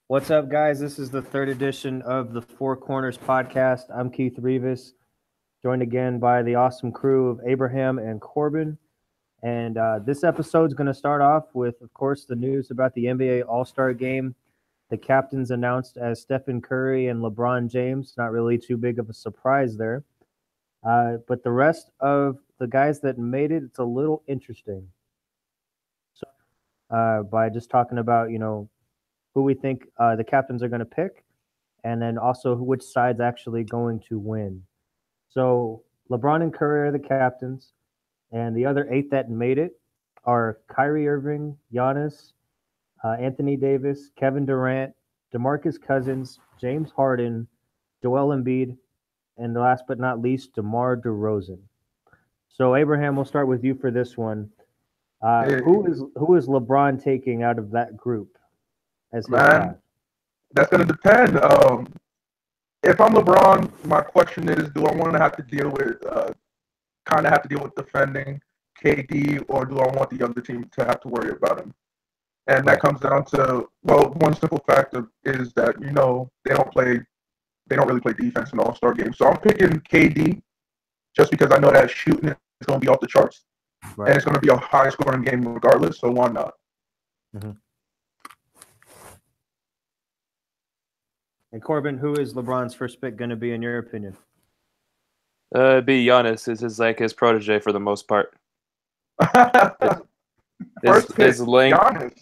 What's up, guys? This is the third edition of the Four Corners podcast. I'm Keith Rivas, joined again by the awesome crew of Abraham and Corbin. And this episode is going to start off with, of course, the news about the NBA All-Star Game. The captains announced as Stephen Curry and LeBron James. Not really too big of a surprise there. But the rest of the guys that made it, it's a little interesting. So, by just talking about, who we think the captains are going to pick, and then also which side's actually going to win. So LeBron and Curry are the captains, and the other 8 that made it are Kyrie Irving, Giannis, Anthony Davis, Kevin Durant, DeMarcus Cousins, James Harden, Joel Embiid, and last but not least, DeMar DeRozan. So Abraham, we'll start with you for this one. Who is LeBron taking out of that group as his Man, that's going to depend. If I'm LeBron, my question is, do I want to have to deal with defending KD, or do I want the other team to have to worry about him? And that comes down to, one simple factor is that, they don't really play defense in the All-Star game. So I'm picking KD just because I know that shooting is going to be off the charts. Right. And it's going to be a high-scoring game regardless, so why not? Mm-hmm. And Corbin, who is LeBron's first pick going to be in your opinion? It'd be Giannis. Is his protege for the most part. his length. Giannis.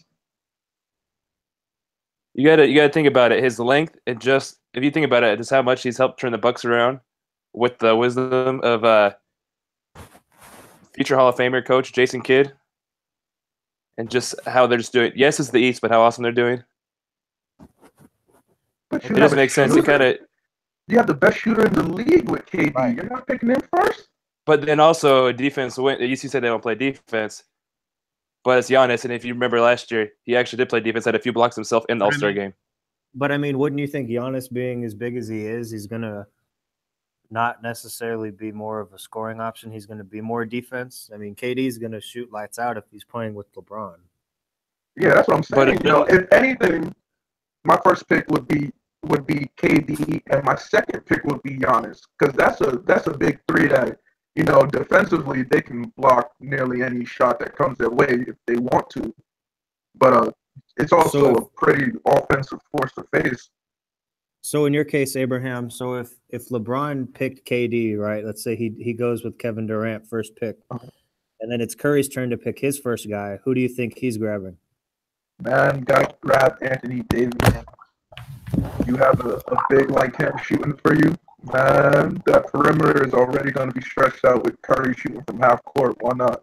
You gotta think about it. His length, and just if you think about it, just how much he's helped turn the Bucks around with the wisdom of future Hall of Famer coach Jason Kidd, and just how they're just doing. Yes, it's the East, but how awesome they're doing. But it doesn't make sense. You have the best shooter in the league with KD. Right. You're not picking him first. But then also defense. You said they don't play defense, but it's Giannis. And if you remember last year, he actually did play defense. Had a few blocks himself in the All-Star game. But I mean, wouldn't you think Giannis being as big as he is, he's gonna not necessarily be more of a scoring option? He's gonna be more defense. I mean, KD's gonna shoot lights out if he's playing with LeBron. Yeah, that's what I'm saying. But if anything, my first pick would be KD, and my second pick would be Giannis, because that's a big three that, defensively they can block nearly any shot that comes their way if they want to, but it's also a pretty offensive force to face. So in your case, Abraham, so if LeBron picked KD, right? Let's say he goes with Kevin Durant first pick, and then it's Curry's turn to pick his first guy. Who do you think he's grabbing? Man, you gotta grab Anthony Davis. You have a big like him shooting for you, man. That perimeter is already going to be stretched out with Curry shooting from half court. Why not?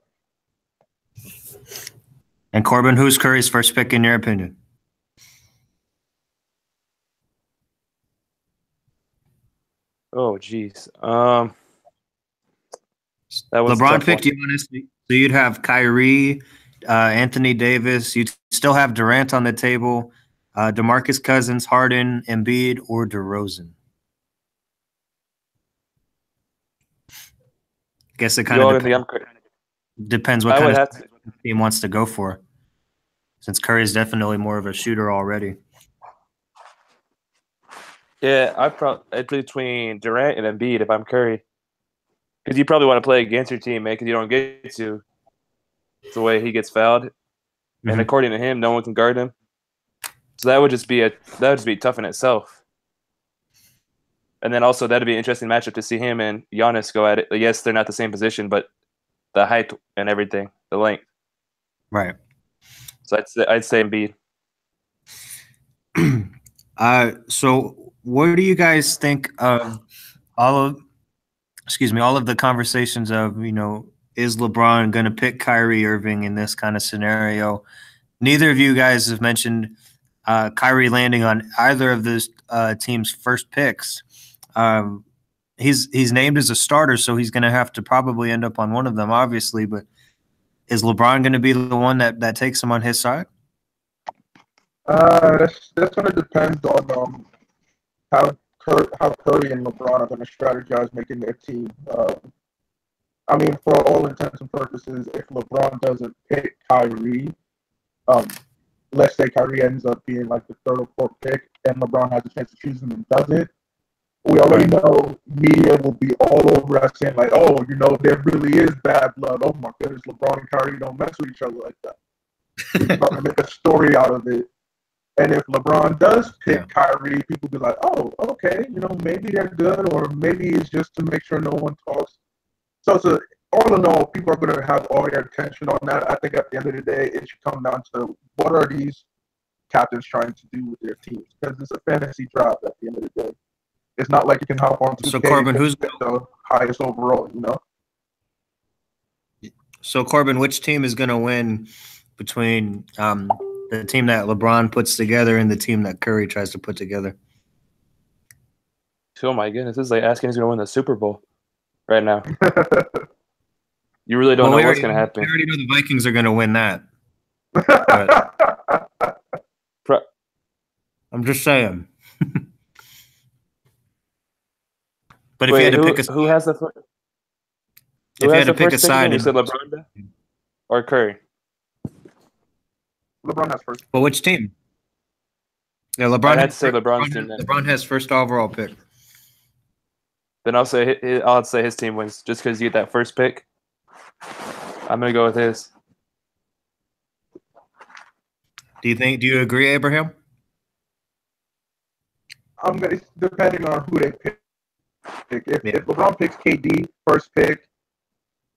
And Corbin, who's Curry's first pick in your opinion? Oh, geez. LeBron picked you, honestly. So you'd have Kyrie, Anthony Davis. You'd still have Durant on the table. DeMarcus Cousins, Harden, Embiid, or DeRozan? Guess it kind of depends what kind of team wants to go for. Since Curry's definitely more of a shooter already. Yeah, I'd between Durant and Embiid if I'm Curry, because you probably want to play against your teammate because you don't get to. It's the way he gets fouled, and according to him, no one can guard him. So that would just be tough in itself. And then also that'd be an interesting matchup to see him and Giannis go at it. Yes, they're not the same position, but the height and everything, the length. Right. So I'd say Embiid. So what do you guys think of all of the conversations of, is LeBron going to pick Kyrie Irving in this kind of scenario? Neither of you guys have mentioned Kyrie landing on either of those teams' first picks. He's named as a starter, so he's going to have to probably end up on one of them, obviously. But is LeBron going to be the one that takes him on his side? That's going to depend on how Curry and LeBron are going to strategize making their team. I mean, for all intents and purposes, if LeBron doesn't pick Kyrie, let's say Kyrie ends up being like the third or fourth pick, and LeBron has a chance to choose him and doesn't, we already know media will be all over us saying like, oh, there really is bad blood. Oh my goodness, LeBron and Kyrie don't mess with each other like that. We're about to make a story out of it. And if LeBron does pick Kyrie, people be like, oh, okay, maybe they're good, or maybe it's just to make sure no one talks. So all in all, people are going to have all their attention on that. I think at the end of the day, it should come down to what are these captains trying to do with their teams, because it's a fantasy draft at the end of the day. It's not like you can hop on 2K. So Corbin, who's the highest overall? So Corbin, which team is going to win between the team that LeBron puts together and the team that Curry tries to put together? Oh my goodness, this is like asking who's going to win the Super Bowl right now. You really don't know what's going to happen. We already know the Vikings are going to win that. I'm just saying. But if you had to pick a who has the first? If you had to pick a side, you said LeBron or Curry. LeBron has first. But which team? Yeah, LeBron. I'd say LeBron's team. LeBron has first overall pick. Then I'll say his team wins just because you get that first pick. I'm gonna go with his. Do you agree, Abraham? Depending on who they pick. If LeBron picks KD first pick,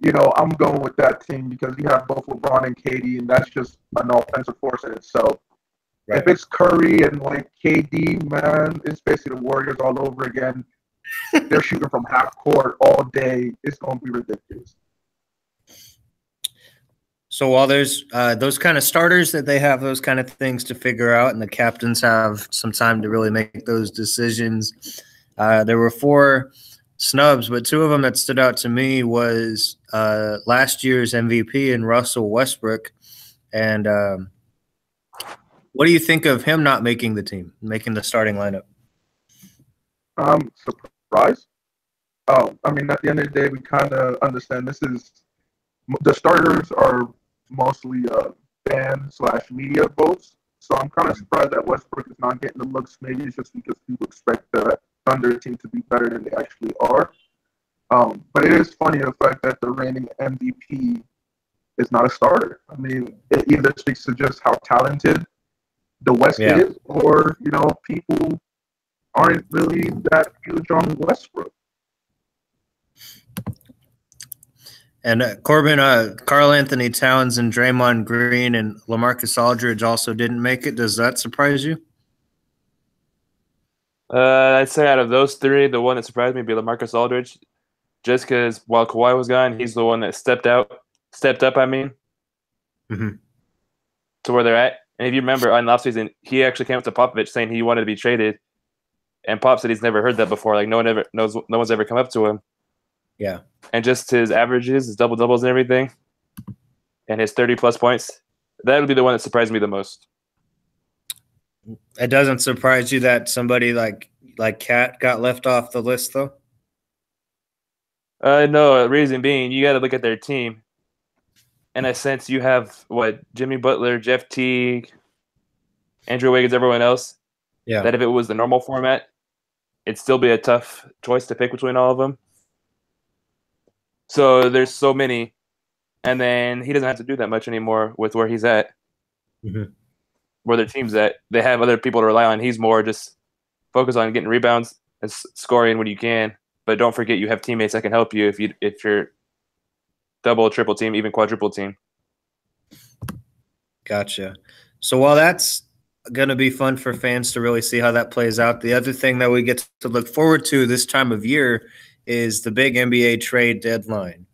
I'm going with that team because you have both LeBron and KD, and that's just an offensive force in itself. Right. If it's Curry and KD, man, it's basically the Warriors all over again. They're shooting from half court all day. It's going to be ridiculous. So while there's those kind of starters that they have those kind of things to figure out, and the captains have some time to really make those decisions, there were 4 snubs, but 2 of them that stood out to me was last year's MVP in Russell Westbrook. And what do you think of him not making the team, making the starting lineup? Surprised. At the end of the day, we kind of understand the starters are mostly fan/media votes. So I'm kind of surprised that Westbrook is not getting the looks. Maybe it's just because people expect the Thunder team to be better than they actually are. But it is funny the fact that the reigning MVP is not a starter. It either speaks to just how talented the West is, or people aren't really that huge on Westbrook. And Corbin, Karl Anthony Towns and Draymond Green and LaMarcus Aldridge also didn't make it. Does that surprise you? I'd say out of those 3, the one that surprised me would be LaMarcus Aldridge, just because while Kawhi was gone, he's the one that stepped up. Mm-hmm. To where they're at. And if you remember, on the offseason, he actually came up to Popovich saying he wanted to be traded, and Pop said he's never heard that before. No one's ever come up to him. Yeah. And just his averages, his double-doubles and everything, and his 30-plus points, that would be the one that surprised me the most. It doesn't surprise you that somebody like Cat got left off the list, though? No, reason being, you got to look at their team. In a sense, you have, Jimmy Butler, Jeff Teague, Andrew Wiggins, everyone else. Yeah. That if it was the normal format, it'd still be a tough choice to pick between all of them. So there's so many. And then he doesn't have to do that much anymore with where he's at. Mm-hmm. Where their team's at. They have other people to rely on. He's more just focused on getting rebounds and scoring when you can. But don't forget you have teammates that can help you if you're double, triple team, even quadruple team. Gotcha. So while that's going to be fun for fans to really see how that plays out, the other thing that we get to look forward to this time of year is the big NBA trade deadline.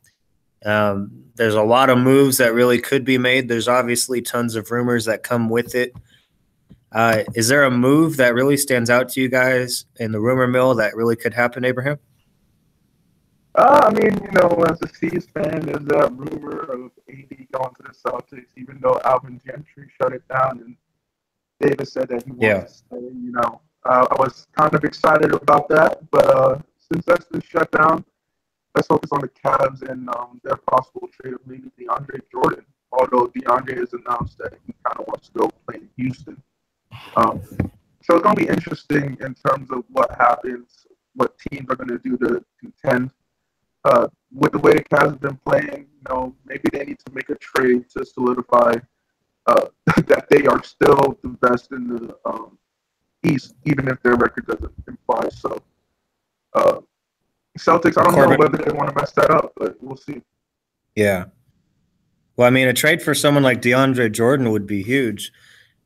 There's a lot of moves that really could be made. There's obviously tons of rumors that come with it. Is there a move that really stands out to you guys in the rumor mill that really could happen, Abraham? As a C's fan, there's that rumor of AD going to the Celtics, even though Alvin Gentry shut it down and Davis said that he wants to stay. I was kind of excited about that, but since that's been shut down, let's focus on the Cavs and their possible trade of maybe DeAndre Jordan although DeAndre has announced that he kind of wants to go play in Houston. So it's going to be interesting in terms of what happens, what teams are going to do to contend. With the way the Cavs have been playing, maybe they need to make a trade to solidify that they are still the best in the East, even if their record doesn't imply so. Celtics, I don't know whether they want to mess that up, but we'll see. Yeah. Well, I mean, a trade for someone like DeAndre Jordan would be huge.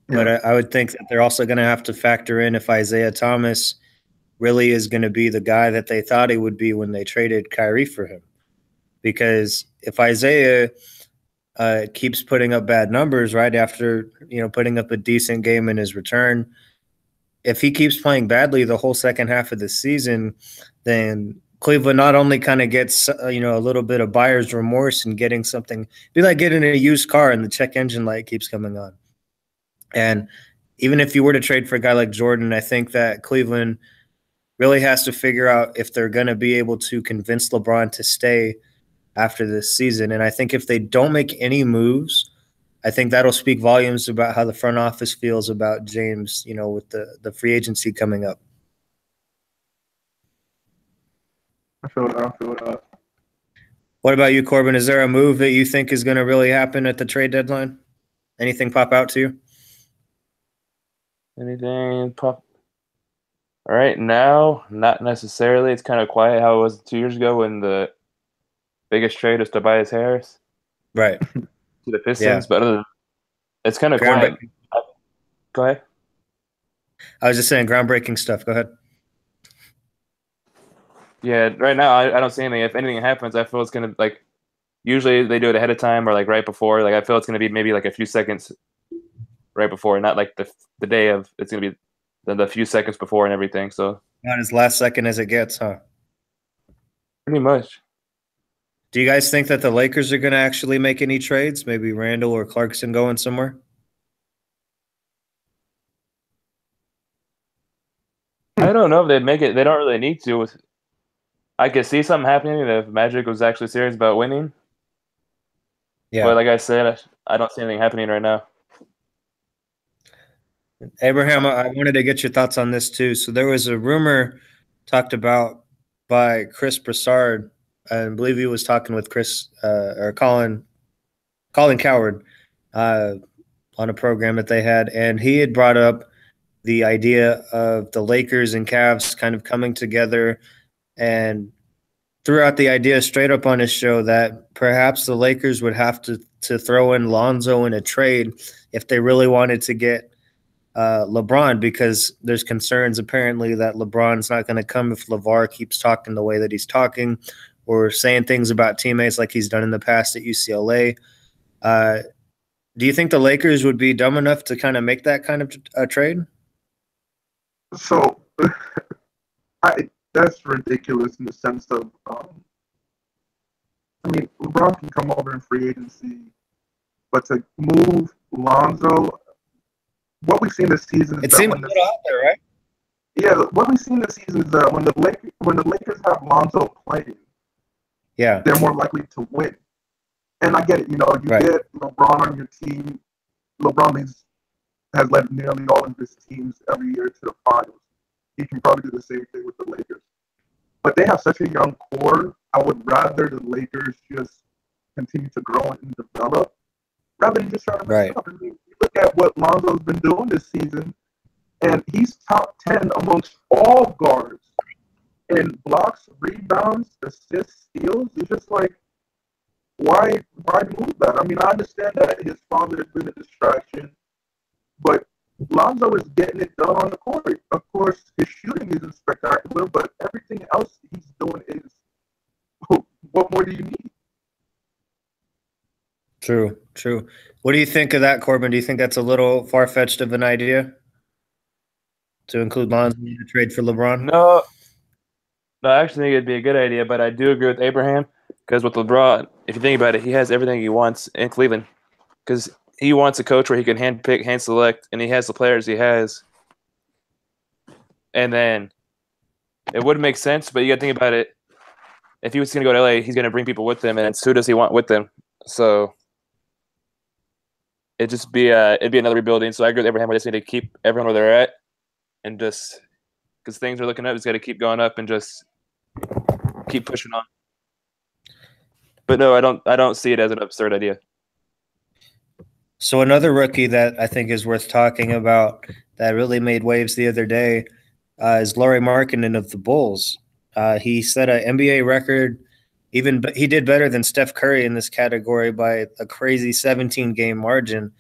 But I would think that they're also going to have to factor in if Isaiah Thomas really is going to be the guy that they thought he would be when they traded Kyrie for him. Because if Isaiah keeps putting up bad numbers right after, putting up a decent game in his return, if he keeps playing badly the whole second half of the season, then Cleveland not only kind of gets, a little bit of buyer's remorse and getting something, be like getting a used car and the check engine light keeps coming on. And even if you were to trade for a guy like Jordan, I think that Cleveland really has to figure out if they're going to be able to convince LeBron to stay after this season. And I think if they don't make any moves, I think that'll speak volumes about how the front office feels about James, with the free agency coming up. I feel that. What about you, Corbin? Is there a move that you think is going to really happen at the trade deadline? Anything pop out to you? Anything pop? All right, now, not necessarily. It's kind of quiet how it was 2 years ago when the biggest trade was Tobias Harris. Right. To the Pistons. Yeah. But other than it's kind of quiet. Go ahead. I was just saying groundbreaking stuff. Go ahead. Yeah, right now, I don't see anything. If anything happens, I feel it's going to, usually they do it ahead of time or, right before. I feel it's going to be maybe, a few seconds right before, not the day of. It's going to be the few seconds before and everything. So not as last second as it gets, huh? Pretty much. Do you guys think that the Lakers are going to actually make any trades? Maybe Randall or Clarkson going somewhere? I don't know if they'd make it. They don't really need to. I could see something happening if Magic was actually serious about winning. Yeah. But like I said, I don't see anything happening right now. Abraham, I wanted to get your thoughts on this too. So there was a rumor talked about by Chris Broussard. I believe he was talking with Colin Cowherd on a program that they had, and he had brought up the idea of the Lakers and Cavs kind of coming together and threw out the idea straight up on his show that perhaps the Lakers would have to throw in Lonzo in a trade if they really wanted to get LeBron, because there's concerns apparently that LeBron's not going to come if LeVar keeps talking the way that he's talking or saying things about teammates like he's done in the past at UCLA. Do you think the Lakers would be dumb enough to kind of make that kind of a trade? So that's ridiculous in the sense of, LeBron can come over in free agency, but to move Lonzo, what we've seen this season is seems a little out there, right? Yeah, what we've seen this season is that when the Lakers have Lonzo playing, they're more likely to win. And I get it, you get LeBron on your team. LeBron has led nearly all of his teams every year to the finals. He can probably do the same thing with the Lakers. But they have such a young core. I would rather the Lakers just continue to grow and develop rather than just try to mess up. You look at what Lonzo's been doing this season, and he's top 10 amongst all guards in blocks, rebounds, assists, steals. It's just like, why move that? I understand that his father has been a distraction, but Lonzo is getting it done on the court. Of course, his shooting isn't spectacular, but everything else he's doing is, what more do you need? True. What do you think of that, Corbin? Do you think that's a little far-fetched of an idea to include Lonzo in the trade for LeBron? No, I actually think it'd be a good idea, but I do agree with Abraham because with LeBron, if you think about it, he has everything he wants in Cleveland because he wants a coach where he can handpick, hand select, and he has the players he has. And then it would make sense, but you got to think about it. If he was going to go to LA, he's going to bring people with him, and who does he want with him? So it'd be another rebuilding. So I agree with Abraham. I just need to keep everyone where they're at, and just because things are looking up, just got to keep going up and just keep pushing on. But no, I don't see it as an absurd idea. So another rookie that I think is worth talking about that really made waves the other day is Lauri Markkanen of the Bulls. He set an NBA record. He did better than Steph Curry in this category by a crazy 17-game margin,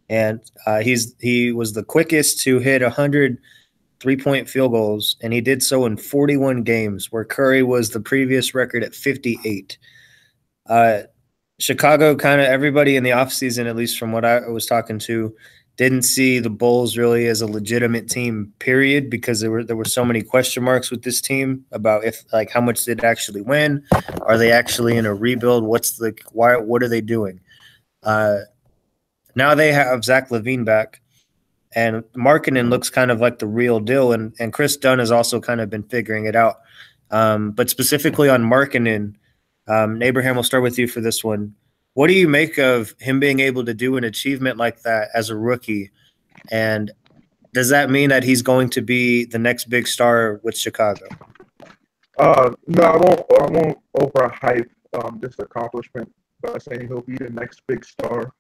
and he was the quickest to hit 100 3-point field goals, and he did so in 41 games, where Curry was the previous record at 58. Chicago, kind of everybody in the offseason, at least from what I was talking to, didn't see the Bulls really as a legitimate team, period, because there were so many question marks with this team about how much they'd actually win. Are they actually in a rebuild? What are they doing? Now they have Zach LaVine back, and Markkanen looks kind of like the real deal, and Chris Dunn has also kind of been figuring it out. But specifically on Markkanen, Abraham, we'll start with you for this one. What do you make of him being able to do an achievement like that as a rookie? And does that mean that he's going to be the next big star with Chicago? No, I won't overhype this accomplishment by saying he'll be the next big star.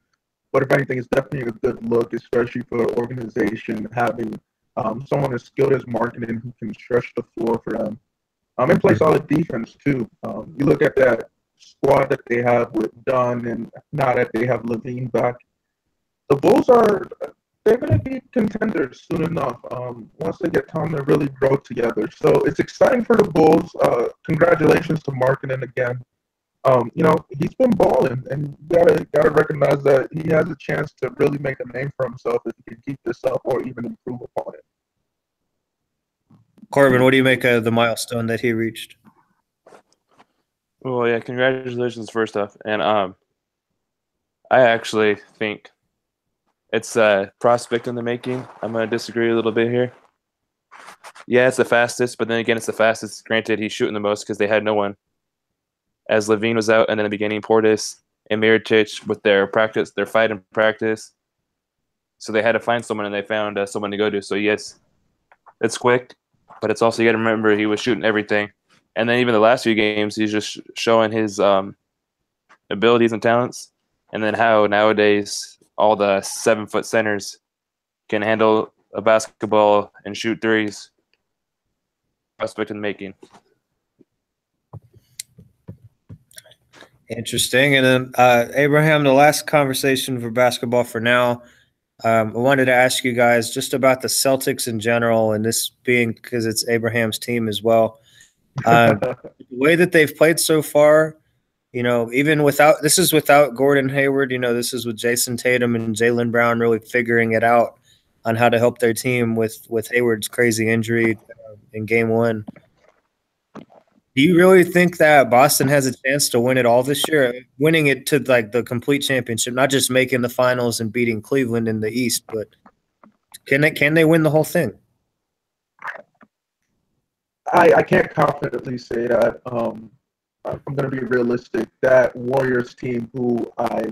But if anything, it's definitely a good look, especially for the organization, having someone as skilled as Markkanen who can stretch the floor for them. And play solid defense, too. You look at that squad that they have with Dunn, and now that they have LaVine back, the Bulls they're going to be contenders soon enough once they get time to really grow together. So it's exciting for the Bulls. Congratulations to Markkanen again. He's been balling, and you gotta recognize that he has a chance to really make a name for himself if he can keep this up or even improve upon it. Corbin, what do you make of the milestone that he reached? Well, yeah, congratulations first off. And I actually think it's a prospect in the making. I'm going to disagree a little bit here. Yeah, it's the fastest, but then again, it's the fastest. Granted, he's shooting the most because they had no one. As LaVine was out, and then in the beginning, Portis and Mirotic with their fight and practice. So they had to find someone, and they found someone to go to. So, yes, it's quick, but it's also, you got to remember, he was shooting everything. And then even the last few games, he's just showing his abilities and talents. And then how nowadays all the 7-foot centers can handle a basketball and shoot threes. Prospect in the making. Interesting. And then, Abraham, the last conversation for basketball for now. I wanted to ask you guys just about the Celtics in general, and this being because it's Abraham's team as well. The way that they've played so far, even without Gordon Hayward, this is with Jason Tatum and Jaylen Brown really figuring it out on how to help their team with Hayward's crazy injury in game 1. Do you really think that Boston has a chance to win it all this year, winning it to the complete championship, not just making the finals and beating Cleveland in the East, but can they win the whole thing? I can't confidently say that. I'm going to be realistic. That Warriors team, who I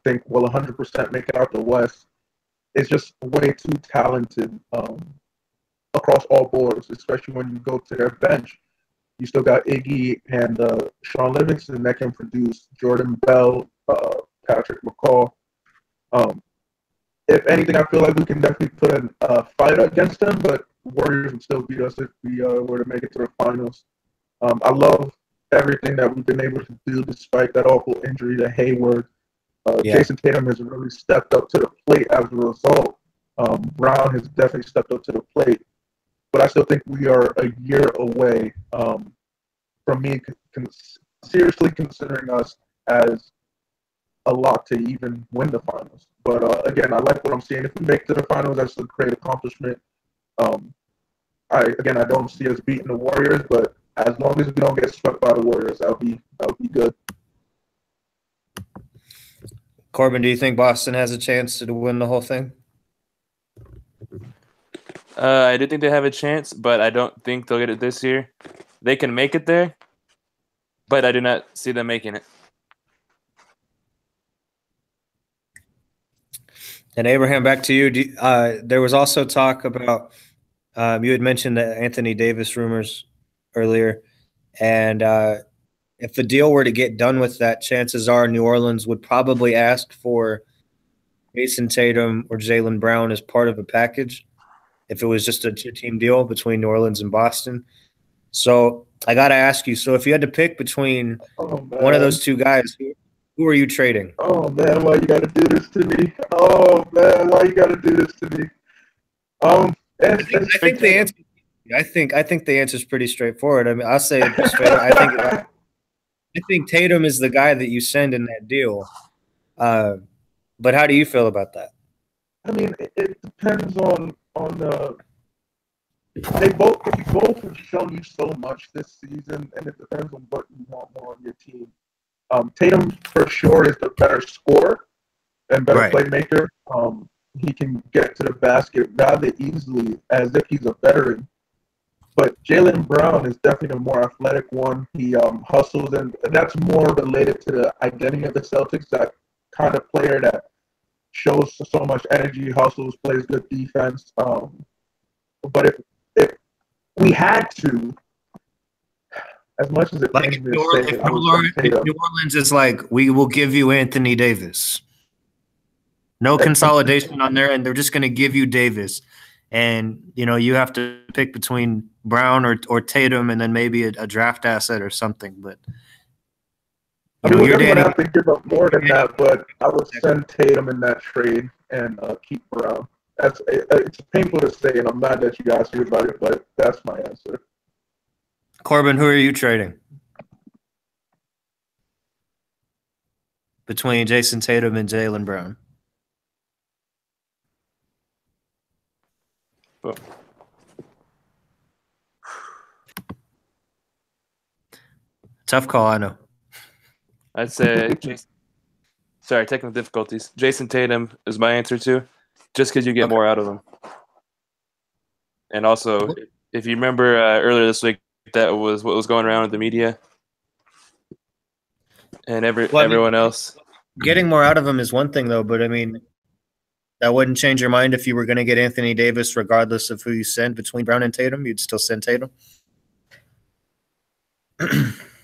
think will 100% make it out the West, is just way too talented across all boards, especially when you go to their bench. You still got Iggy and Sean Livingston that can produce, Jordan Bell, Patrick McCall. If anything, I feel like we can definitely put a fight against them, but Warriors would still beat us if we were to make it to the finals. I love everything that we've been able to do despite that awful injury to Hayward. Jason Tatum has really stepped up to the plate as a result. Brown has definitely stepped up to the plate. But I still think we are a year away from me seriously considering us as a lock to even win the finals. But again, I like what I'm seeing. If we make it to the finals, that's a great accomplishment. I don't see us beating the Warriors, but as long as we don't get swept by the Warriors, that'll be good. Corbin, do you think Boston has a chance to win the whole thing? I do think they have a chance, but I don't think they'll get it this year. They can make it there, but I do not see them making it. And Abraham, back to you. There was also talk about you had mentioned the Anthony Davis rumors earlier, and if the deal were to get done with that, chances are New Orleans would probably ask for Jason Tatum or Jaylen Brown as part of a package if it was just a two-team deal between New Orleans and Boston. So I got to ask you, so if you had to pick between one of those two guys, who are you trading? Oh, man, why you got to do this to me? Oh, man, why you got to do this to me? I think the answer. I think the answer is pretty straightforward. I mean, I'll say it straight. I think Tatum is the guy that you send in that deal. But how do you feel about that? I mean, it depends on they both have shown you so much this season, and it depends on what you want more on your team. Tatum for sure is the better scorer and better playmaker. He can get to the basket rather easily as if he's a veteran. But Jaylen Brown is definitely a more athletic one. He hustles, and that's more related to the identity of the Celtics, that kind of player that shows so much energy, hustles, plays good defense. But if we had to, as much as it pains me to say, if New Orleans is like, we will give you Anthony Davis. No consolidation on there, and they're just going to give you Davis. And, you have to pick between Brown or Tatum and then maybe a draft asset or something. But we're going to have to give up more than that, but I would send Tatum in that trade and keep Brown. It's painful to say, and I'm mad that you asked me about it, but that's my answer. Corbin, who are you trading? Between Jason Tatum and Jaylen Brown. Tough call, I know. I'd say technical difficulties. Jason Tatum is my answer too, just because you get more out of him. And also, if you remember earlier this week, that was what was going around with the media and everyone else. Getting more out of him is one thing, though, but I mean, that wouldn't change your mind if you were going to get Anthony Davis, regardless of who you send between Brown and Tatum. You'd still send Tatum.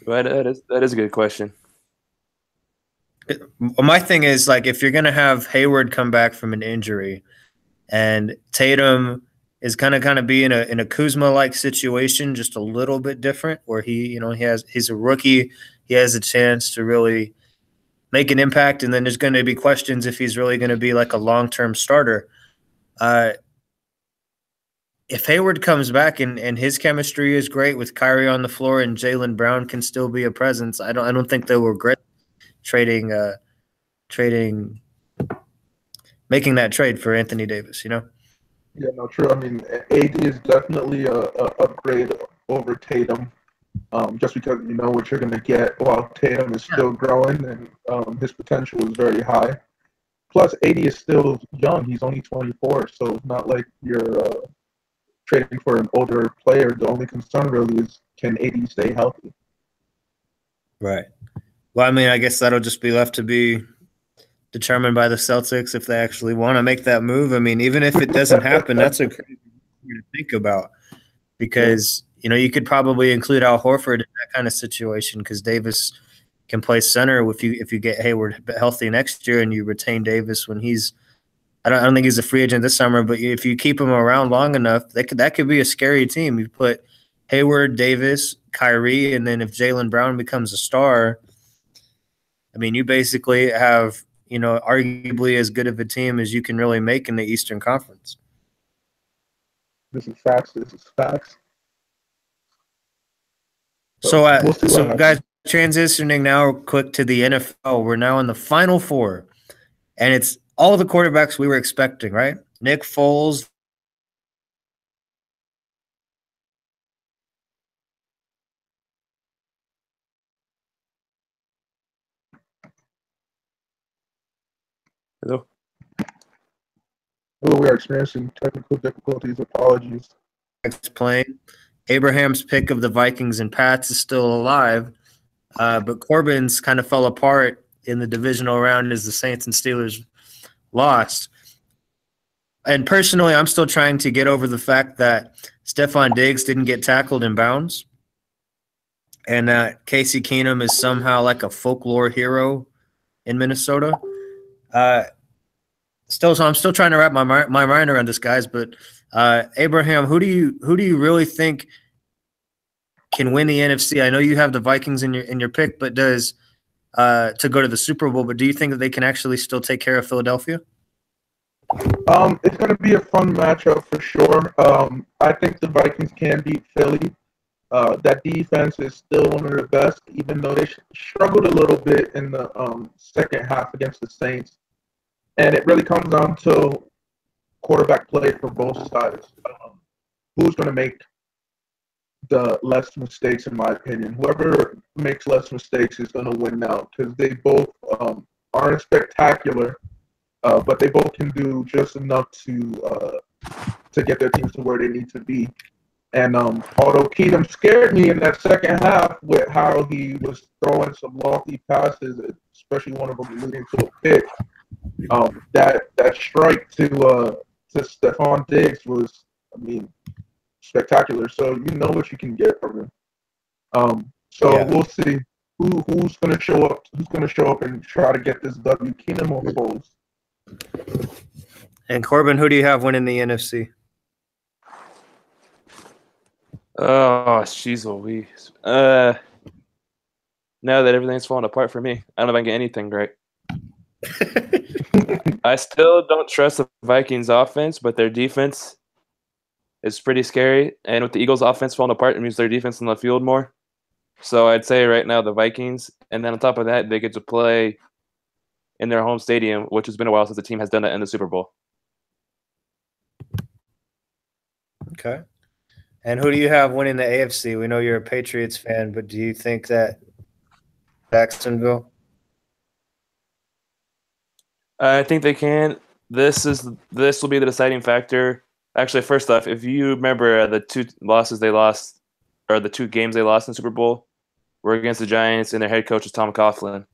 Right, that is a good question. My thing is, like, if you're going to have Hayward come back from an injury, and Tatum is kind of be in a Kuzma-like situation, just a little bit different, where he's a rookie, he has a chance to really make an impact, and then there's going to be questions if he's really going to be like a long-term starter. If Hayward comes back and his chemistry is great with Kyrie on the floor and Jaylen Brown can still be a presence, I don't think they'll regret making that trade for Anthony Davis. Yeah, no, true. I mean, AD is definitely a upgrade over Tatum. Just because you know what you're going to get while Tatum is still growing and his potential is very high. Plus, AD is still young. He's only 24, so it's not like you're trading for an older player. The only concern really is, can AD stay healthy? Right. Well, I mean, I guess that'll just be left to be determined by the Celtics if they actually want to make that move. I mean, even if it doesn't happen, that's a crazy thing to think about because – you could probably include Al Horford in that kind of situation because Davis can play center if you get Hayward healthy next year and you retain Davis when he's I don't think he's a free agent this summer, but if you keep him around long enough, that could be a scary team. You put Hayward, Davis, Kyrie, and then if Jaylen Brown becomes a star, I mean, you basically have arguably as good of a team as you can really make in the Eastern Conference. This is facts. So guys, transitioning now quick to the NFL. We're now in the Final Four, and it's all the quarterbacks we were expecting, right? Nick Foles. Hello. We are experiencing technical difficulties. Apologies. Playing. Abraham's pick of the Vikings and Pats is still alive, but Corbin's kind of fell apart in the divisional round as the Saints and Steelers lost. And personally, I'm still trying to get over the fact that Stephon Diggs didn't get tackled in bounds, and that Casey Keenum is somehow like a folklore hero in Minnesota. So I'm still trying to wrap my mind around this, guys. But Abraham, who do you really think can win the NFC? I know you have the Vikings in your pick, but does to go to the Super Bowl? But do you think that they can actually still take care of Philadelphia? It's going to be a fun matchup for sure. I think the Vikings can beat Philly. That defense is still one of the best, even though they struggled a little bit in the second half against the Saints. And it really comes down to quarterback play for both sides. Who's going to make the less mistakes, in my opinion? Whoever makes less mistakes is going to win now, because they both aren't spectacular, but they both can do just enough to get their teams to where they need to be. And although Keenum scared me in that second half with how he was throwing some lofty passes, especially one of them leading to a pick, that strike to Stephon Diggs was, spectacular. So you know what you can get from him. We'll see who's going to show up. Who's going to show up and try to get this W? Keenum or Foles? And Corbin, who do you have winning the NFC? Oh, jeez Louise. Now that everything's falling apart for me, I don't know if I can get anything right. I still don't trust the Vikings offense, but their defense is pretty scary. And with the Eagles offense falling apart, it means their defense on the field more. So I'd say right now the Vikings. And then on top of that, they get to play in their home stadium, which has been a while since the team has done that in the Super Bowl. Okay. And who do you have winning the AFC? We know you're a Patriots fan, but do you think that Jacksonville? I think they can. This will be the deciding factor. Actually, first off, if you remember the two losses they lost, or the two games they lost in the Super Bowl, were against the Giants, and their head coach is Tom Coughlin.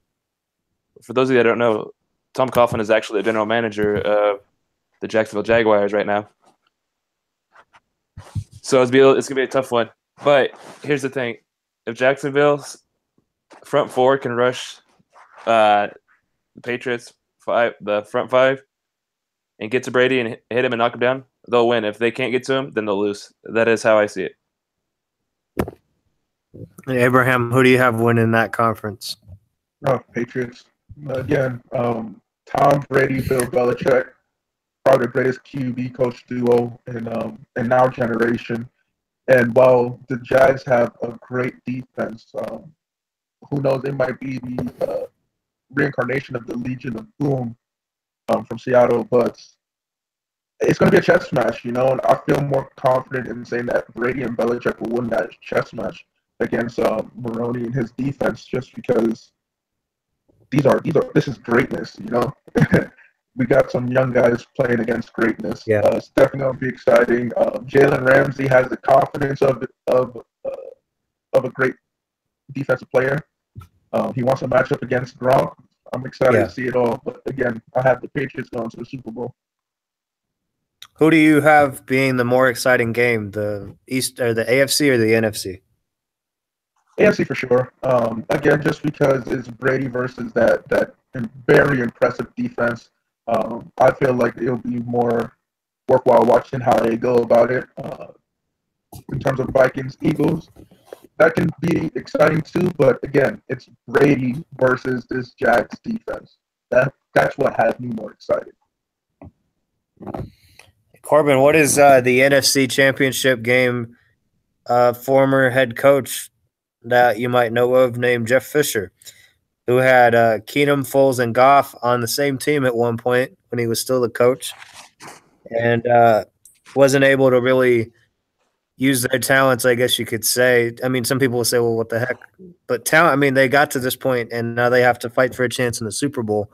For those of you that don't know, Tom Coughlin is actually the general manager of the Jacksonville Jaguars right now. So it's going to be a tough one. But here's the thing. If Jacksonville's front four can rush the Patriots, the front five, and get to Brady and hit him and knock him down, they'll win. If they can't get to him, then they'll lose. That is how I see it. Abraham, who do you have winning that conference? Patriots. Again, Tom Brady, Bill Belichick, probably the greatest QB coach duo in our generation. And while the Jags have a great defense, who knows, they might be the reincarnation of the Legion of Boom from Seattle, but it's going to be a chess match, and I feel more confident in saying that Brady and Belichick will win that chess match against Maroney and his defense, just because this is greatness, We got some young guys playing against greatness. Yeah. It's definitely going to be exciting. Jalen Ramsey has the confidence of a great defensive player. He wants to match up against Gronk. I'm excited to see it all. But again, I have the Patriots going to the Super Bowl. Who do you have being the more exciting game, the East or the AFC or the NFC? AFC for sure. Again, just because it's Brady versus that very impressive defense. I feel like it'll be more worthwhile watching how they go about it. In terms of Vikings, Eagles, that can be exciting too. But again, it's Brady versus this Jags defense. That's what has me more excited. Corbin, what is the NFC Championship game former head coach that you might know of named Jeff Fisher, who had Keenum, Foles, and Goff on the same team at one point when he was still the coach, and wasn't able to really use their talents, I guess you could say. I mean, some people will say, well, what the heck? But talent, they got to this point, and now they have to fight for a chance in the Super Bowl.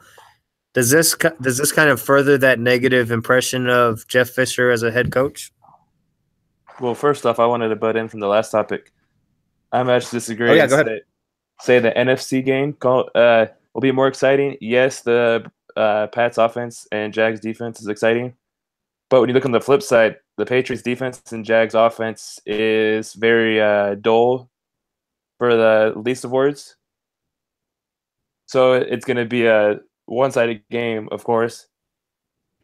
Does this kind of further that negative impression of Jeff Fisher as a head coach? Well, first off, I wanted to butt in from the last topic. I'm actually disagree. Oh, yeah, go ahead. Say the NFC game will be more exciting. Yes, the Pats offense and Jags defense is exciting, But when you look on the flip side, the Patriots defense and Jags offense is very dull for the least of words. So it's going to be a one-sided game, of course.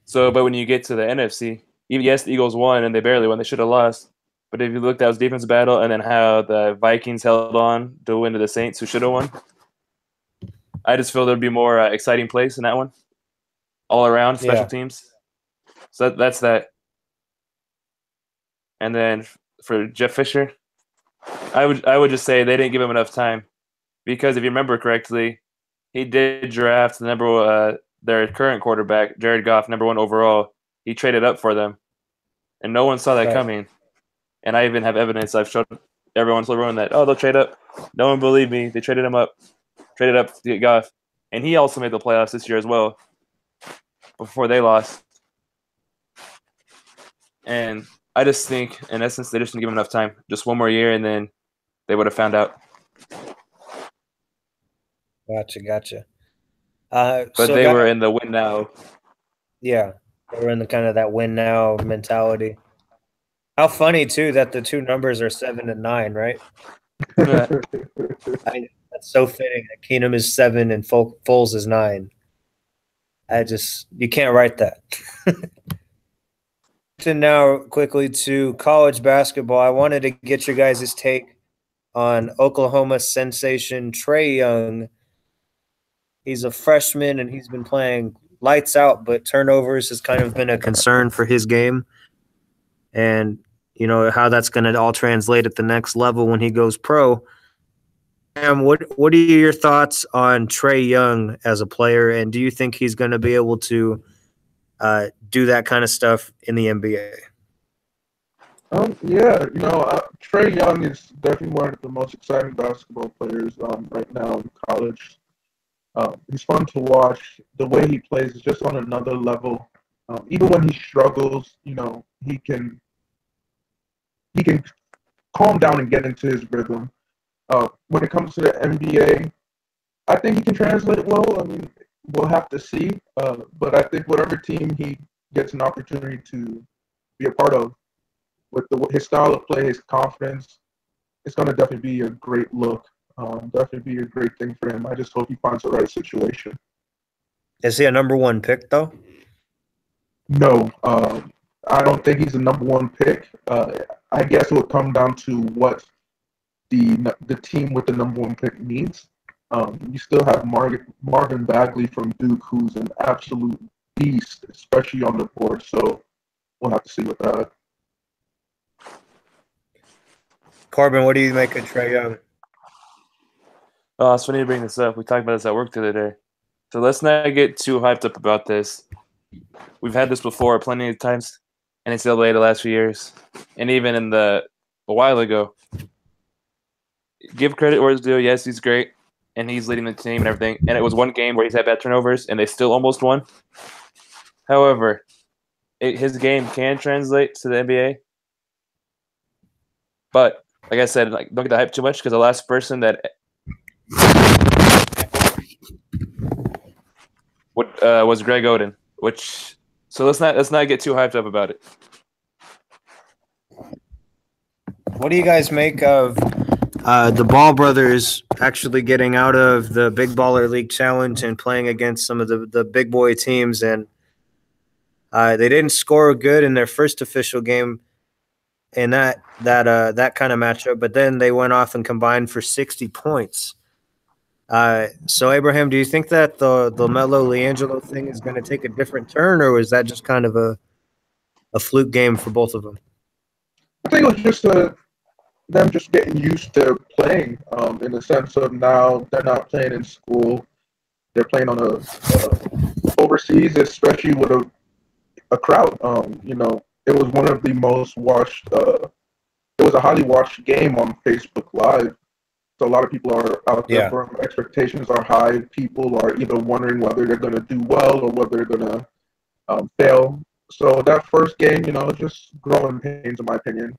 So, but when you get to the NFC, even yes, the Eagles won and they barely won. They should have lost. But if you look, that was defense battle, and then how the Vikings held on to win to the Saints, who should have won. I just feel there'd be more exciting plays in that one, all around special teams. So that's that. And then for Jeff Fisher, I would just say they didn't give him enough time, because if you remember correctly, he did draft their current quarterback, Jared Goff, #1 overall. He traded up for them, and no one saw that coming. And I even have evidence. I've showed everyone that, they'll trade up. No one believed me. They traded him up, to get Goff. And he also made the playoffs this year as well, before they lost. And I just think, in essence, they just didn't give him enough time. Just one more year, and then they would have found out. Gotcha. But they were in the win now. Yeah, they were in the kind of that win now mentality. How funny too that the two numbers are 7 and 9, right? That's so fitting. That Keenum is 7 and Foles is 9. You can't write that. Now quickly to college basketball. I wanted to get your guys' take on Oklahoma sensation Trae Young. He's a freshman and he's been playing lights out, but turnovers has kind of been a concern for his game. And you know how that's going to all translate at the next level when he goes pro. What are your thoughts on Trae Young as a player, and do you think he's going to be able to do that kind of stuff in the NBA? Trae Young is definitely one of the most exciting basketball players right now in college. He's fun to watch. The way he plays is just on another level. Even when he struggles, he can calm down and get into his rhythm. When it comes to the NBA, I think he can translate well. I mean, we'll have to see. But I think whatever team he gets an opportunity to be a part of, with his style of play, his confidence, it's going to definitely be a great look. Definitely be a great thing for him. I just hope he finds the right situation. Is he a -- pick, though? No. I don't think he's a #1 pick. I guess it would come down to what the team with the #1 pick needs. You still have Marvin Bagley from Duke, who's an absolute beast, especially on the board. So we'll have to see with that. Corbin, what do you make of Trae Young? Oh, it's funny to bring this up. We talked about this at work the other day. So let's not get too hyped up about this. We've had this before plenty of times in NCAA the last few years, and even a while ago. Give credit where it's due. Yes, he's great, and he's leading the team and everything. And it was one game where he's had bad turnovers, and they still almost won. However, his game can translate to the NBA. But like I said, don't get the hype too much, because the last person that was Greg Oden. So let's not get too hyped up about it. What do you guys make of the Ball brothers actually getting out of the Big Baller League Challenge and playing against some of the big boy teams? And they didn't score good in their first official game in that kind of matchup, but then they went off and combined for 60 points. So Abraham, do you think that the LaMelo LiAngelo thing is going to take a different turn, or was that just kind of a fluke game for both of them? I think it was just them just getting used to playing, in the sense of now they're not playing in school. They're playing on overseas, especially with a crowd. It was one of the most watched. It was a highly watched game on Facebook Live. So a lot of people are out there. Yeah. Expectations are high. People are either wondering whether they're going to do well or whether they're going to fail. So that first game, just growing pains in my opinion.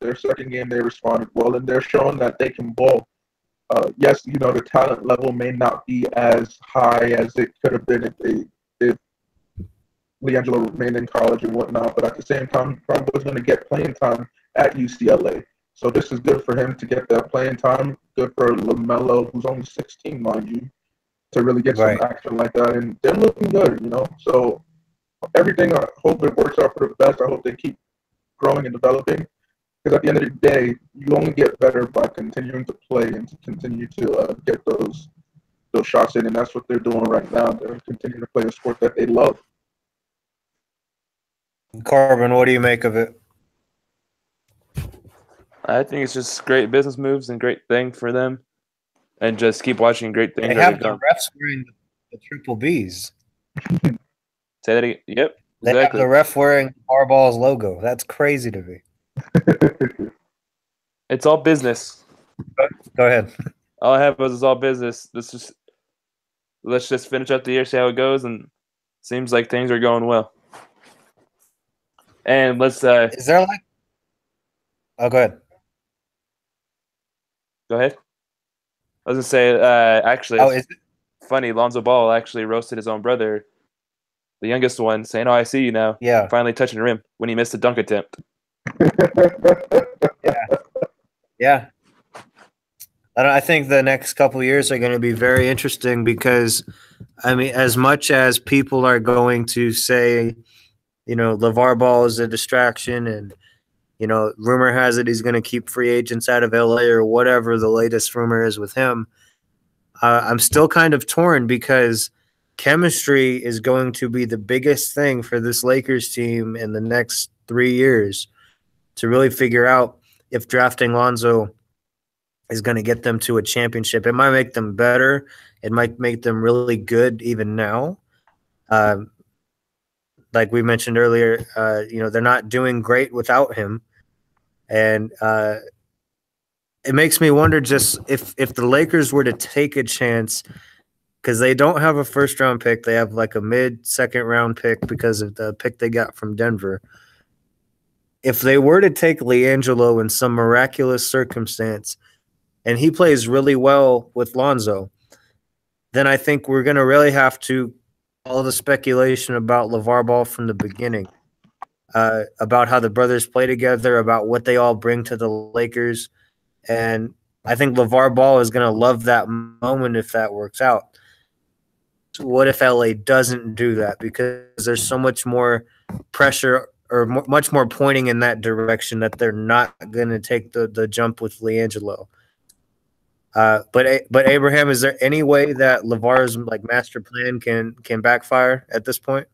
Their second game, they responded well, and they're showing that they can ball. Yes, the talent level may not be as high as it could have been if LiAngelo remained in college and whatnot, but at the same time, he probably was going to get playing time at UCLA. So this is good for him to get that playing time. Good for LaMelo, who's only 16, mind you, to really get some action like that. And they're looking good, you know. So everything, I hope it works out for the best. I hope they keep growing and developing. Because at the end of the day, you only get better by continuing to play and to continue to get those shots in. And that's what they're doing right now. They're continuing to play a sport that they love. Corbin, what do you make of it? I think it's just great business moves and great thing for them, and just keep watching great things. They have the refs wearing the triple Bs. Say that again. Yep. They have the ref wearing Harbaugh's logo. That's crazy to me. It's all business. Go ahead. All I have is all business. Let's just finish up the year, see how it goes, and seems like things are going well. And let's. Is there like? Oh, go ahead. Go ahead. I was gonna say, actually, is it funny? Lonzo Ball actually roasted his own brother, the youngest one, saying, "Oh, I see you now." Yeah. Finally touching the rim when he missed a dunk attempt. Yeah. I think the next couple of years are going to be very interesting because, I mean, as much as people are going to say, you know, LeVar Ball is a distraction and, you know, rumor has it he's going to keep free agents out of LA or whatever the latest rumor is with him. I'm still kind of torn because chemistry is going to be the biggest thing for this Lakers team in the next 3 years to really figure out if drafting Lonzo is going to get them to a championship. It might make them better. It might make them really good even now. Like we mentioned earlier, you know, they're not doing great without him. And it makes me wonder just if the Lakers were to take a chance, because they don't have a first-round pick. They have like a mid-second-round pick because of the pick they got from Denver. If they were to take LiAngelo in some miraculous circumstance and he plays really well with Lonzo, then I think we're going to really have to all the speculation about LeVar Ball from the beginning, about how the brothers play together, about what they all bring to the Lakers. And I think LeVar Ball is going to love that moment if that works out. What if LA doesn't do that? Because there's so much more pressure or much more pointing in that direction that they're not going to take the jump with LiAngelo. But Abraham, is there any way that LeVar's like master plan can backfire at this point?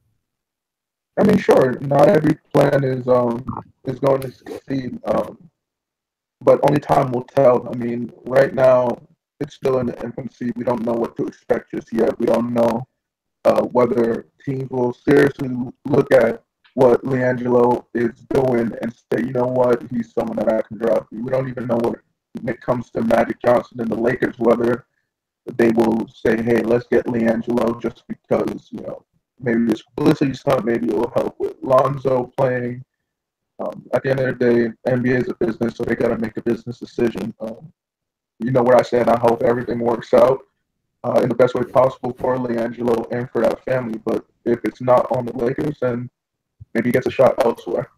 I mean, sure. Not every plan is going to succeed, but only time will tell. I mean, right now it's still in the infancy. We don't know what to expect just yet. We don't know whether teams will seriously look at what LiAngelo is doing and say, you know what, he's someone that I can draft. We don't even know what when it comes to Magic Johnson and the Lakers, whether they will say, hey, let's get LiAngelo just because, you know, maybe it's publicity stuff, maybe it will help with Lonzo playing. At the end of the day, NBA is a business, so they got to make a business decision. You know what I said, I hope everything works out in the best way possible for LiAngelo and for that family. But if it's not on the Lakers, then maybe he gets a shot elsewhere.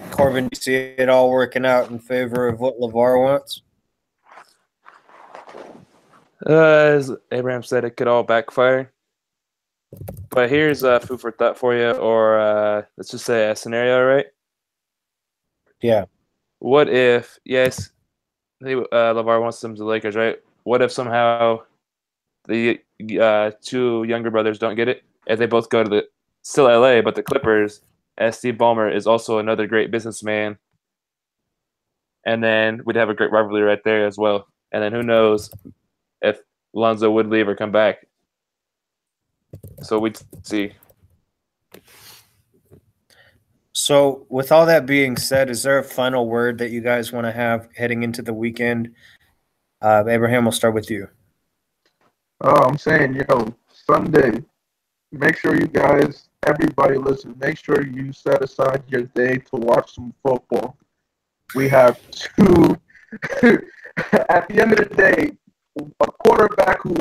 Corbin, do you see it all working out in favor of what LeVar wants? As Abraham said, it could all backfire. But here's food for thought for you, or let's just say a scenario, right? Yeah. What if, yes, LeVar wants them to the Lakers, right? What if somehow the two younger brothers don't get it? If they both go to still LA, but the Clippers, as Steve Ballmer is also another great businessman. And then we'd have a great rivalry right there as well. And then who knows if Lonzo would leave or come back. So we'd see. So with all that being said, is there a final word that you guys want to have heading into the weekend? Abraham, we'll start with you. I'm saying, Sunday, make sure you guys, everybody listen, make sure you set aside your day to watch some football. We have two, at the end of the day, a quarterback who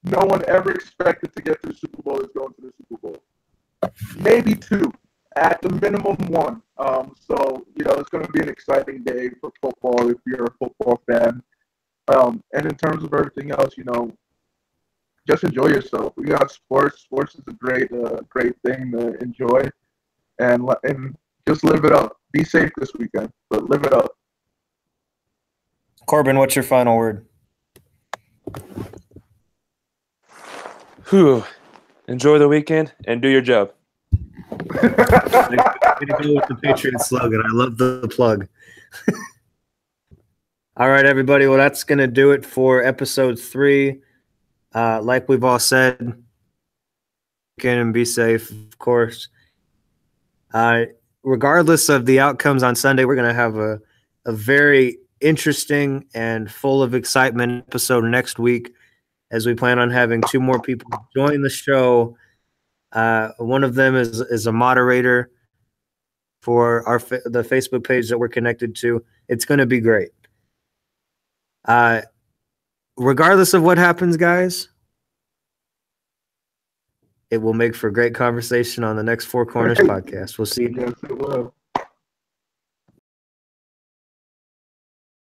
no one ever expected to get to the Super Bowl is going to the Super Bowl. Maybe 2, at the minimum 1. So, it's going to be an exciting day for football if you're a football fan. And in terms of everything else, just enjoy yourself. We got sports. Sports is a great thing to enjoy, and just live it up. Be safe this weekend, but live it up. Corbin, what's your final word? Whew. Enjoy the weekend and do your job. I'm gonna go with the Patriots slogan. I love the plug. All right, everybody. Well, that's going to do it for episode 3. Like we've all said, and be safe, of course. Regardless of the outcomes on Sunday, we're going to have a very interesting and full of excitement episode next week, as we plan on having 2 more people join the show. One of them is a moderator for the Facebook page that we're connected to. It's going to be great. Regardless of what happens, guys, it will make for great conversation on the next Four Corners podcast. We'll see you. Yes, it will.